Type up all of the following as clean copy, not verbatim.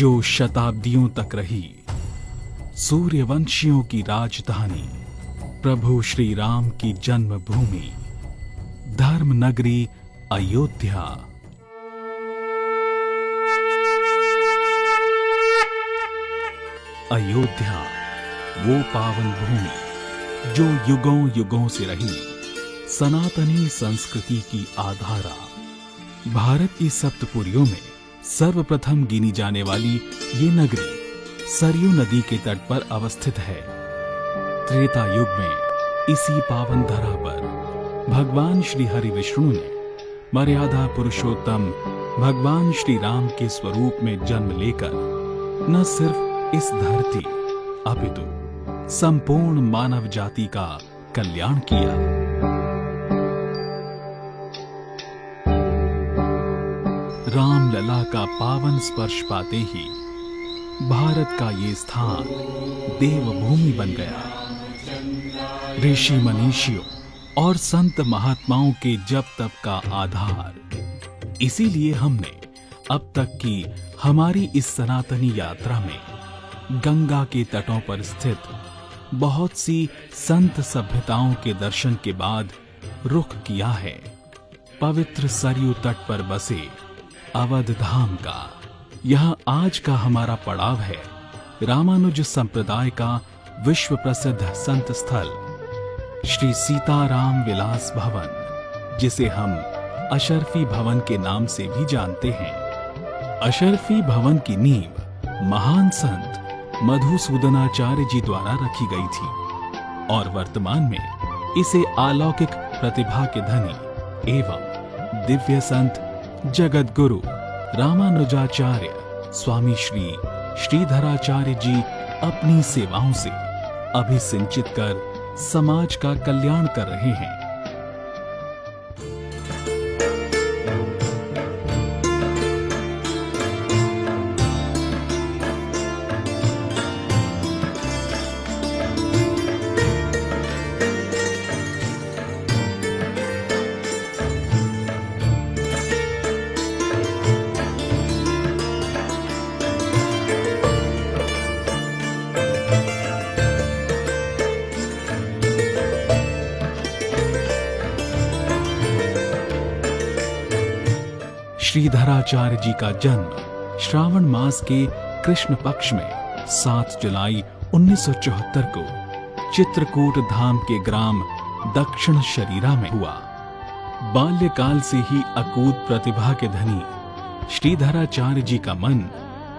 जो शताब्दियों तक रही सूर्यवंशियों की राजधानी, प्रभु श्री राम की जन्मभूमि, धर्म नगरी अयोध्या। अयोध्या वो पावन भूमि जो युगों युगों से रही सनातनी संस्कृति की आधारा। भारत की सप्तपुरियों में सर्वप्रथम गिनी जाने वाली ये नगरी सरयू नदी के तट पर अवस्थित है। त्रेता युग में इसी पावन धरा पर भगवान श्री हरि विष्णु ने मर्यादा पुरुषोत्तम भगवान श्री राम के स्वरूप में जन्म लेकर न सिर्फ इस धरती अपितु संपूर्ण मानव जाति का कल्याण किया। रामलला का पावन स्पर्श पाते ही भारत का ये स्थान देवभूमि बन गया। ऋषि मनीषियों और संत महात्माओं के जप तप का आधार। इसीलिए हमने अब तक की हमारी इस सनातनी यात्रा में गंगा के तटों पर स्थित बहुत सी संत सभ्यताओं के दर्शन के बाद रुख किया है पवित्र सरयू तट पर बसे अवध धाम का। यह आज का हमारा पड़ाव है रामानुज संप्रदाय का विश्व प्रसिद्ध संत स्थल श्री सीताराम विलास भवन, जिसे हम अशर्फी भवन के नाम से भी जानते हैं। अशर्फी भवन की नींव महान संत मधुसूदनाचार्य जी द्वारा रखी गई थी और वर्तमान में इसे अलौकिक प्रतिभा के धनी एवं दिव्य संत जगत गुरु रामानुजाचार्य स्वामी श्री श्रीधराचार्य जी अपनी सेवाओं से अभिसिंचित कर समाज का कल्याण कर रहे हैं। श्रीधराचार्य जी का जन्म श्रावण मास के कृष्ण पक्ष में 7 जुलाई 1974 को चित्रकूट धाम के ग्राम दक्षिण शरीरा में हुआ। बाल्यकाल से ही अकूत प्रतिभा के धनी श्रीधराचार्य जी का मन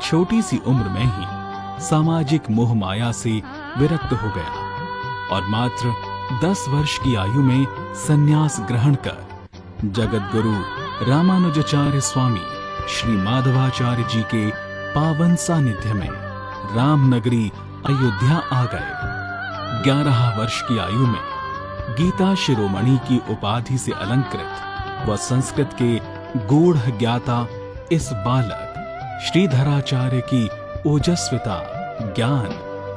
छोटी सी उम्र में ही सामाजिक मोह माया से विरक्त हो गया और मात्र 10 वर्ष की आयु में संन्यास ग्रहण कर जगत गुरु रामानुजाचार्य स्वामी श्री माधवाचार्य जी के पावन सानिध्य में रामनगरी अयोध्या आ गए। 11 वर्ष की आयु में गीता शिरोमणि की उपाधि से अलंकृत व संस्कृत के गूढ़ ज्ञाता इस बालक श्रीधराचार्य की ओजस्विता, ज्ञान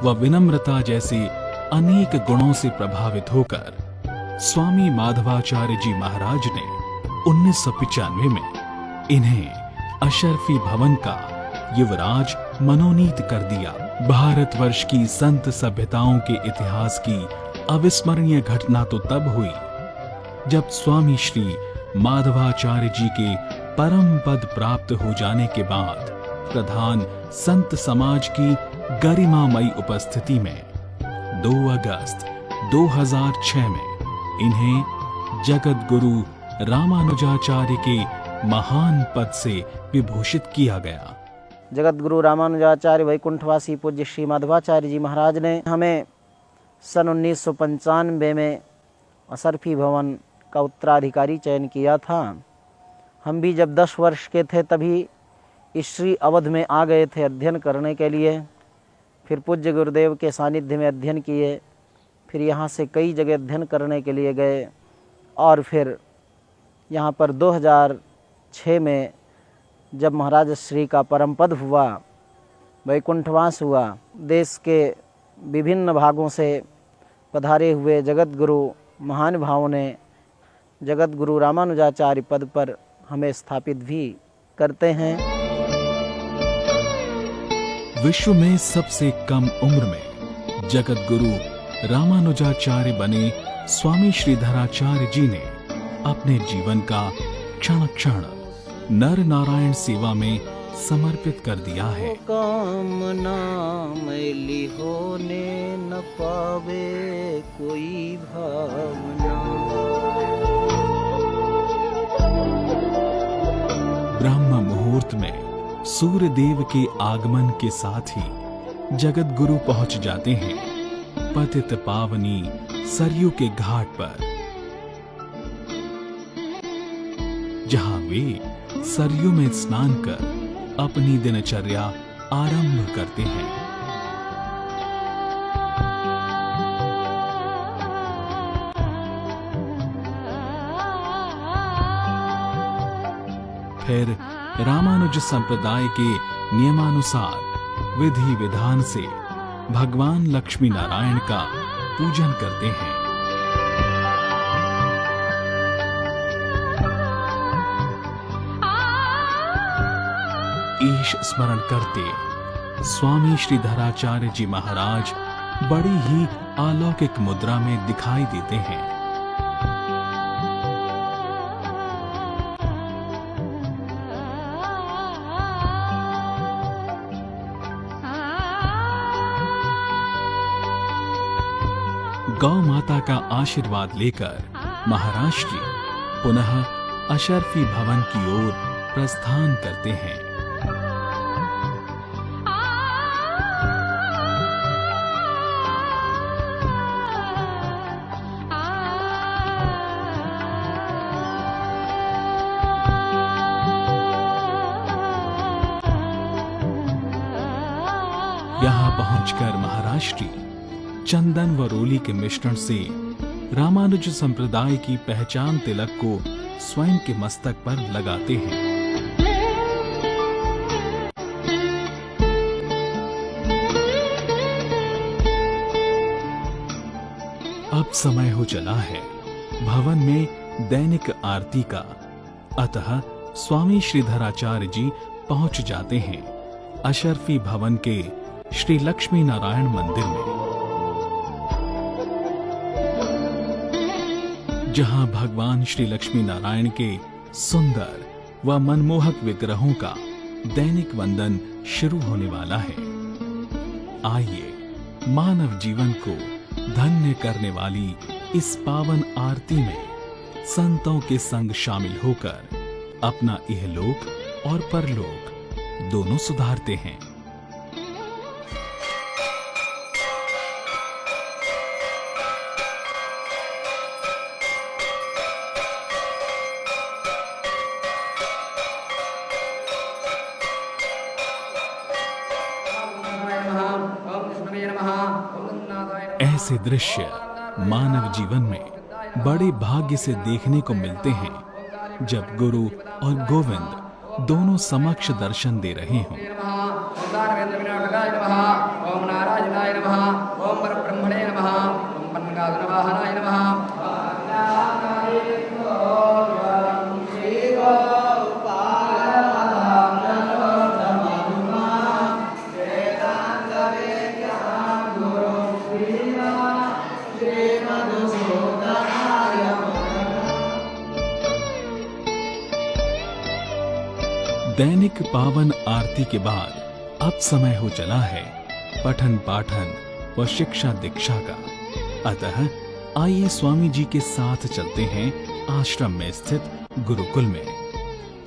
व विनम्रता जैसे अनेक गुणों से प्रभावित होकर स्वामी माधवाचार्य जी महाराज ने 1995 में इन्हें अशर्फी भवन का युवराज मनोनीत कर दिया। भारतवर्ष की संत सभ्यताओं के इतिहास की अविस्मरणीय घटना तो तब हुई जब स्वामी श्री माधवाचार्य जी के परम पद प्राप्त हो जाने के बाद प्रधान संत समाज की गरिमामयी उपस्थिति में 2 अगस्त 2006 में इन्हें जगत गुरु रामानुजाचार्य के महान पद से विभूषित किया गया। जगत गुरु रामानुजाचार्य वैकुंठवासी पूज्य श्री माधवाचार्य जी महाराज ने हमें सन 1995 में अशर्फी भवन का उत्तराधिकारी चयन किया था। हम भी जब 10 वर्ष के थे तभी इस श्री अवध में आ गए थे अध्ययन करने के लिए। फिर पूज्य गुरुदेव के सानिध्य में अध्ययन किए, फिर यहाँ से कई जगह अध्ययन करने के लिए गए और फिर यहाँ पर 2006 में जब महाराज श्री का परम पद हुआ, वैकुंठवास हुआ, देश के विभिन्न भागों से पधारे हुए जगत गुरु महानुभावों ने जगत गुरु रामानुजाचार्य पद पर हमें स्थापित भी करते हैं। विश्व में सबसे कम उम्र में जगत गुरु रामानुजाचार्य बने स्वामी श्रीधराचार्य जी ने अपने जीवन का क्षण क्षण नर नारायण सेवा में समर्पित कर दिया है। कामना मैली होने न पावे कोई भावना। ब्रह्म मुहूर्त में सूर्य देव के आगमन के साथ ही जगत गुरु पहुंच जाते हैं पतित पावनी सरयू के घाट पर, जहां वे सरयू में स्नान कर अपनी दिनचर्या आरंभ करते हैं। फिर रामानुज संप्रदाय के नियमानुसार विधि विधान से भगवान लक्ष्मी नारायण का पूजन करते हैं। ईश स्मरण करते स्वामी श्रीधराचार्य जी महाराज बड़ी ही अलौकिक मुद्रा में दिखाई देते हैं। गौ माता का आशीर्वाद लेकर महाराज जी पुनः अशर्फी भवन की ओर प्रस्थान करते हैं। यहाँ पहुंचकर महाराज जी चंदन व रोली के मिश्रण से रामानुज संप्रदाय की पहचान तिलक को स्वयं के मस्तक पर लगाते हैं। अब समय हो चला है भवन में दैनिक आरती का, अतः स्वामी श्रीधराचार्य जी पहुंच जाते हैं अशर्फी भवन के श्री लक्ष्मी नारायण मंदिर में, जहां भगवान श्री लक्ष्मी नारायण के सुंदर व मनमोहक विग्रहों का दैनिक वंदन शुरू होने वाला है। आइए मानव जीवन को धन्य करने वाली इस पावन आरती में संतों के संग शामिल होकर अपना इहलोक और परलोक दोनों सुधारते हैं। ऐसे दृश्य मानव जीवन में बड़े भाग्य से देखने को मिलते हैं जब गुरु और गोविंद दोनों समक्ष दर्शन दे रहे हों। ओम नारायणाय नमः, ओम परब्रह्मणे नमः, ओम पन्नगागनवाहनाय नमः। दैनिक पावन आरती के बाद अब समय हो चला है पठन पाठन व शिक्षा दीक्षा का, अतः आइए स्वामी जी के साथ चलते हैं आश्रम में स्थित गुरुकुल में,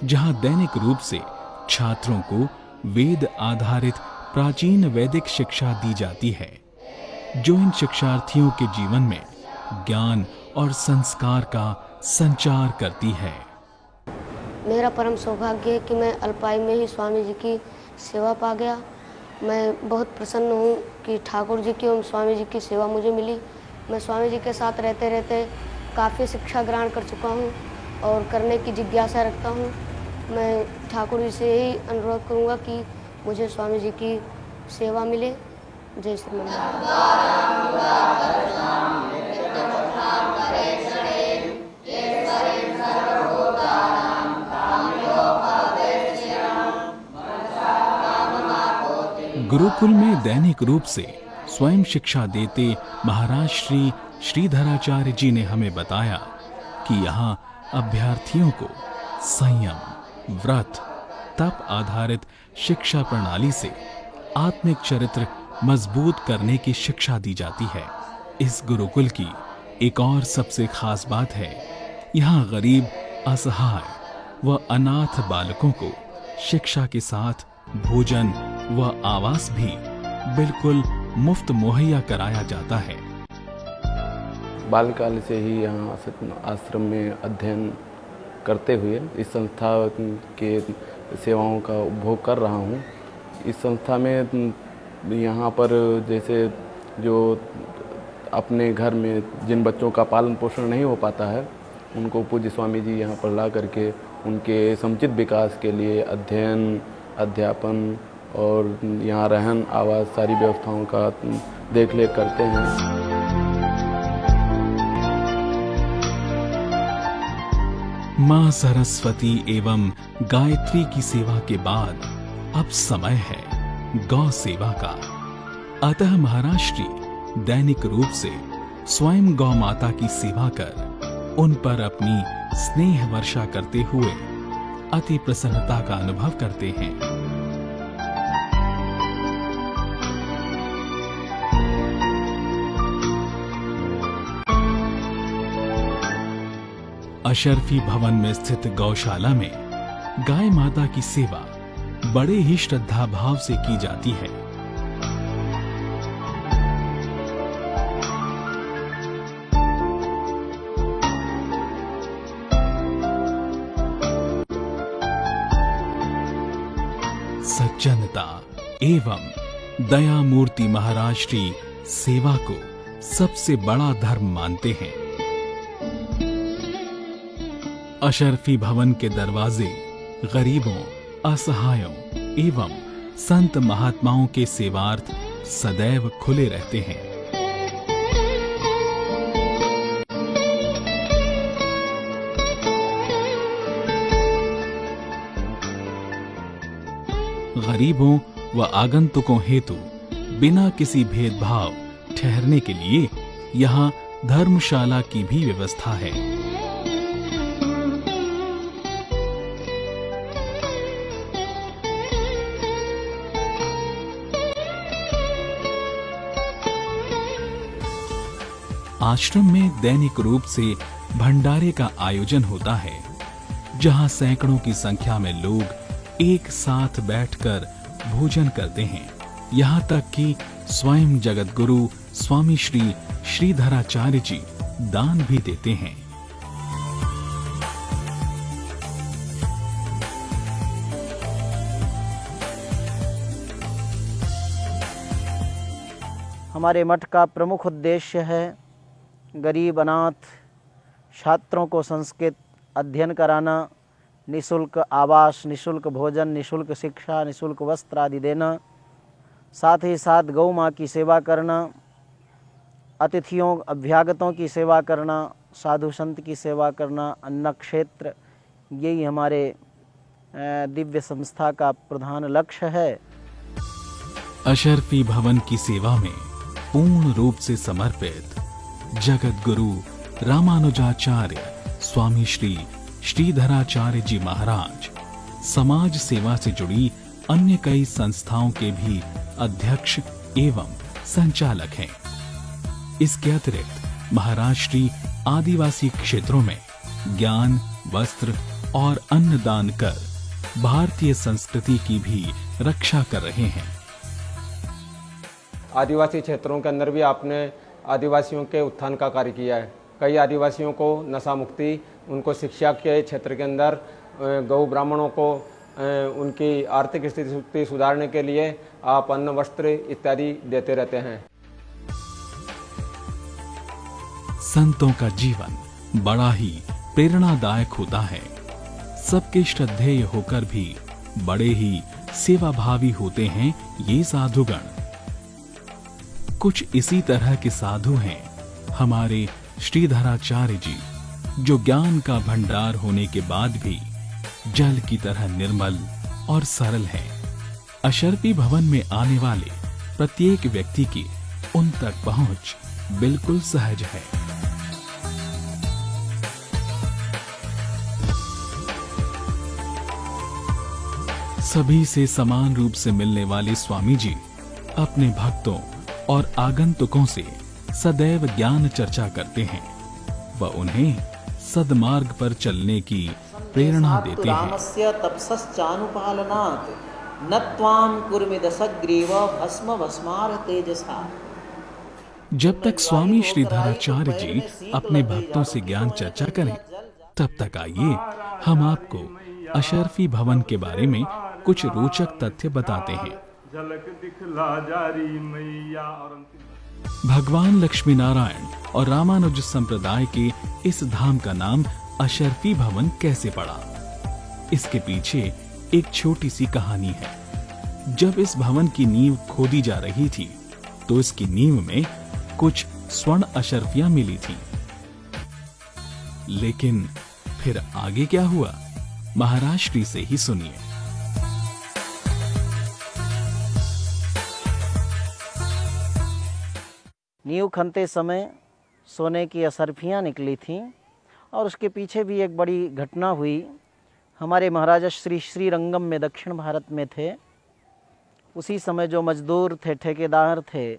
जहां दैनिक रूप से छात्रों को वेद आधारित प्राचीन वैदिक शिक्षा दी जाती है, जो इन शिक्षार्थियों के जीवन में ज्ञान और संस्कार का संचार करती है। मेरा परम सौभाग्य है कि मैं अल्पायु में ही स्वामी जी की सेवा पा गया। मैं बहुत प्रसन्न हूँ कि ठाकुर जी की एवं स्वामी जी की सेवा मुझे मिली। मैं स्वामी जी के साथ रहते रहते काफ़ी शिक्षा ग्रहण कर चुका हूँ और करने की जिज्ञासा रखता हूँ। मैं ठाकुर जी से यही अनुरोध करूँगा कि मुझे स्वामी जी की सेवा मिले। जय श्री गुरुकुल में दैनिक रूप से स्वयं शिक्षा देते महाराज श्री श्रीधराचार्य जी ने हमें बताया कि यहाँ अभ्यर्थियों को संयम, व्रत, तप आधारित शिक्षा प्रणाली से आत्मिक चरित्र मजबूत करने की शिक्षा दी जाती है। इस गुरुकुल की एक और सबसे खास बात है, यहाँ गरीब, असहाय व अनाथ बालकों को शिक्षा के साथ भोजन व आवास भी बिल्कुल मुफ्त मुहैया कराया जाता है। बालकाल से ही यहाँ आश्रम में अध्ययन करते हुए इस संस्था के सेवाओं का उपभोग कर रहा हूँ। इस संस्था में यहाँ पर जैसे जो अपने घर में जिन बच्चों का पालन पोषण नहीं हो पाता है, उनको पूज्य स्वामी जी यहाँ पर ला करके उनके समुचित विकास के लिए अध्ययन, अध्यापन और यहाँ रहन, आवास, सारी व्यवस्थाओं का देखरेख करते हैं। मां सरस्वती एवं गायत्री की सेवा के बाद अब समय है गौ सेवा का। अतः महाराज श्री दैनिक रूप से स्वयं गौ माता की सेवा कर उन पर अपनी स्नेह वर्षा करते हुए अति प्रसन्नता का अनुभव करते हैं। अशरफी भवन में स्थित गौशाला में गाय माता की सेवा बड़े ही श्रद्धा भाव से की जाती है। सज्जनता एवं दया मूर्ति महाराज श्री सेवा को सबसे बड़ा धर्म मानते हैं। अशरफी भवन के दरवाजे गरीबों, असहायों एवं संत महात्माओं के सेवार्थ सदैव खुले रहते हैं। गरीबों व आगंतुकों हेतु बिना किसी भेदभाव ठहरने के लिए यहाँ धर्मशाला की भी व्यवस्था है। आश्रम में दैनिक रूप से भंडारे का आयोजन होता है, जहां सैकड़ों की संख्या में लोग एक साथ बैठकर भोजन करते हैं। यहां तक कि स्वयं जगत गुरु स्वामी श्री श्रीधराचार्य जी दान भी देते हैं। हमारे मठ का प्रमुख उद्देश्य है गरीब अनाथ छात्रों को संस्कृत अध्ययन कराना, निःशुल्क आवास, निःशुल्क भोजन, निःशुल्क शिक्षा, निःशुल्क वस्त्र आदि देना, साथ ही साथ गौ माँ की सेवा करना, अतिथियों अभ्यागतों की सेवा करना, साधु संत की सेवा करना, अन्न क्षेत्र, यही हमारे दिव्य संस्था का प्रधान लक्ष्य है। अशरफी भवन की सेवा में पूर्ण रूप से समर्पित जगत गुरु रामानुजाचार्य स्वामी श्री श्रीधराचार्य जी महाराज समाज सेवा से जुड़ी अन्य कई संस्थाओं के भी अध्यक्ष एवं संचालक हैं। इसके अतिरिक्त महाराज श्री आदिवासी क्षेत्रों में ज्ञान, वस्त्र और अन्न दान कर भारतीय संस्कृति की भी रक्षा कर रहे हैं। आदिवासी क्षेत्रों के अंदर भी आपने आदिवासियों के उत्थान का कार्य किया है। कई आदिवासियों को नशा मुक्ति, उनको शिक्षा के क्षेत्र के अंदर, गौ ब्राह्मणों को उनकी आर्थिक स्थिति सुधारने के लिए आप अन्न, वस्त्र इत्यादि देते रहते हैं। संतों का जीवन बड़ा ही प्रेरणादायक होता है। सबके श्रद्धेय होकर भी बड़े ही सेवाभावी होते हैं ये साधुगण। कुछ इसी तरह के साधु हैं हमारे श्रीधराचार्य जी, जो ज्ञान का भंडार होने के बाद भी जल की तरह निर्मल और सरल हैं। अशर्फी भवन में आने वाले प्रत्येक व्यक्ति की उन तक पहुंच बिल्कुल सहज है। सभी से समान रूप से मिलने वाले स्वामी जी अपने भक्तों और आगंतुकों से सदैव ज्ञान चर्चा करते हैं व उन्हें सद्मार्ग पर चलने की प्रेरणा देते हैं। रामस्य तपसश्चानुपालनात् न त्वां कुर्मिदसग्रीव भस्म भस्मार तेजसा। जब तक स्वामी श्रीधराचार्य जी अपने भक्तों से ज्ञान चर्चा करें, तब तक आइए हम आपको अशर्फी भवन के बारे में कुछ रोचक तथ्य बताते हैं। भगवान लक्ष्मी नारायण और रामानुज संप्रदाय के इस धाम का नाम अशर्फी भवन कैसे पड़ा? इसके पीछे एक छोटी सी कहानी है। जब इस भवन की नींव खोदी जा रही थी, तो इसकी नींव में कुछ स्वर्ण अशर्फियां मिली थी। लेकिन फिर आगे क्या हुआ, महाराष्ट्री से ही सुनिए। नींव खनते समय सोने की अशर्फियाँ निकली थीं और उसके पीछे भी एक बड़ी घटना हुई। हमारे महाराजा श्री श्रीरंगम में दक्षिण भारत में थे। उसी समय जो मजदूर थे, ठेकेदार थे,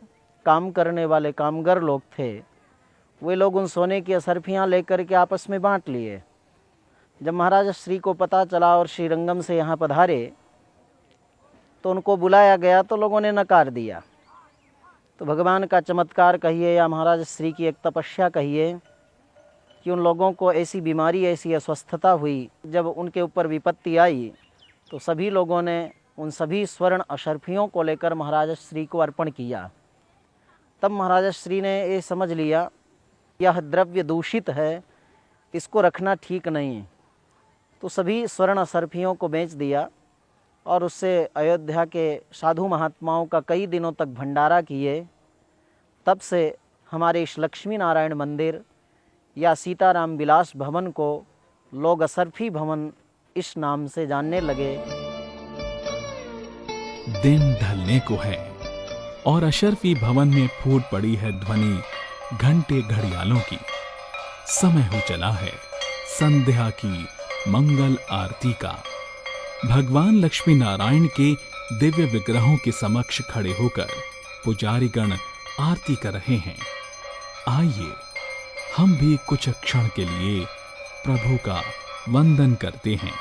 काम करने वाले कामगर लोग थे, वे लोग उन सोने की अशर्फियाँ लेकर के आपस में बांट लिए। जब महाराजा श्री को पता चला और श्रीरंगम से यहाँ पधारे तो उनको बुलाया गया, तो लोगों ने नकार दिया। तो भगवान का चमत्कार कहिए या महाराज श्री की एक तपस्या कहिए कि उन लोगों को ऐसी बीमारी, ऐसी अस्वस्थता हुई, जब उनके ऊपर विपत्ति आई तो सभी लोगों ने उन सभी स्वर्ण अशर्फियों को लेकर महाराज श्री को अर्पण किया। तब महाराज श्री ने ये समझ लिया यह द्रव्य दूषित है, इसको रखना ठीक नहीं। तो सभी स्वर्ण अशर्फियों को बेच दिया और उससे अयोध्या के साधु महात्माओं का कई दिनों तक भंडारा किए। तब से हमारे इस लक्ष्मी नारायण मंदिर या सीताराम विलास भवन को लोग अशर्फी भवन इस नाम से जानने लगे। दिन ढलने को है और अशर्फी भवन में फूट पड़ी है ध्वनि घंटे घड़ियालों की। समय हो चला है संध्या की मंगल आरती का। भगवान लक्ष्मी नारायण के दिव्य विग्रहों के समक्ष खड़े होकर पुजारीगण आरती कर रहे हैं। आइए हम भी कुछ क्षण के लिए प्रभु का वंदन करते हैं।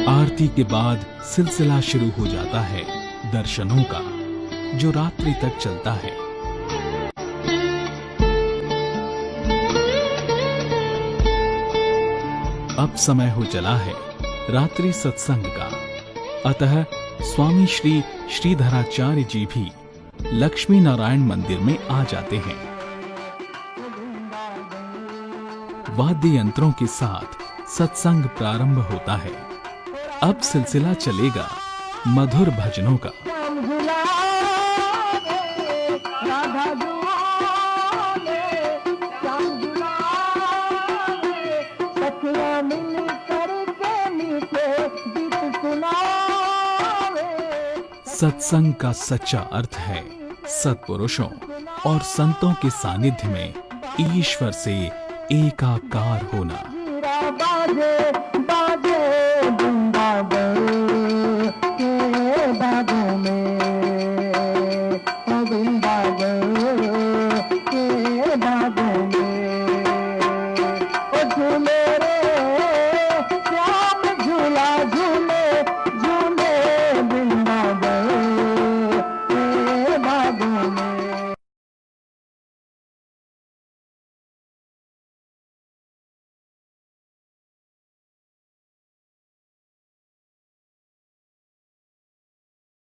आरती के बाद सिलसिला शुरू हो जाता है दर्शनों का, जो रात्रि तक चलता है। अब समय हो चला है रात्रि सत्संग का। अतः स्वामी श्री श्रीधराचार्य जी भी लक्ष्मी नारायण मंदिर में आ जाते हैं। वाद्य यंत्रों के साथ सत्संग प्रारंभ होता है। अब सिलसिला चलेगा मधुर भजनों का। सत्संग का सच्चा अर्थ है सत्पुरुषों और संतों के सानिध्य में ईश्वर से एकाकार होना।